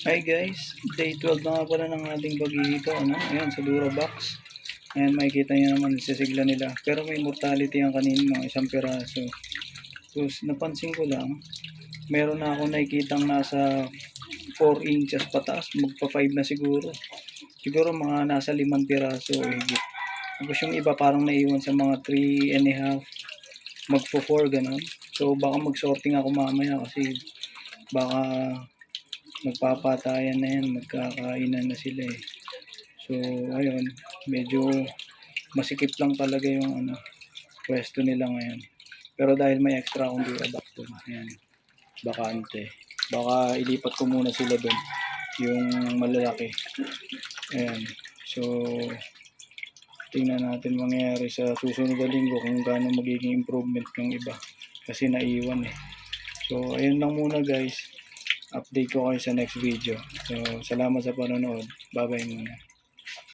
Hi guys, day 12 na nga pala ng ating paghihito, ano? Ayan, sa Durabox. Ayan, makikita nyo naman sa sigla nila. Pero may mortality ang kanina, mga isang piraso. Tapos, napansin ko lang, meron na ako nakikitang nasa 4 inches pataas, magpa 5 na siguro. Siguro mga nasa 5 piraso o higit. Tapos yung iba parang naiwan sa mga 3 and a half, magpo 4, ganun. So, baka mag-sorting ako mamaya kasi baka magpapatayan na yan, magkakainan na sila eh. So, ayun, medyo masikip lang talaga yung pwesto nila ngayon. Pero dahil may extra akong Durabox doon, ayan, bakante. Baka ilipat ko muna sila doon, yung malalaki. Ayan, so, tingnan natin mangyayari sa susunod na linggo kung gaano magiging improvement ng iba. Kasi naiwan eh. So, ayun lang muna guys. Update ko kayo sa next video. So, salamat sa panonood. Bye-bye muna.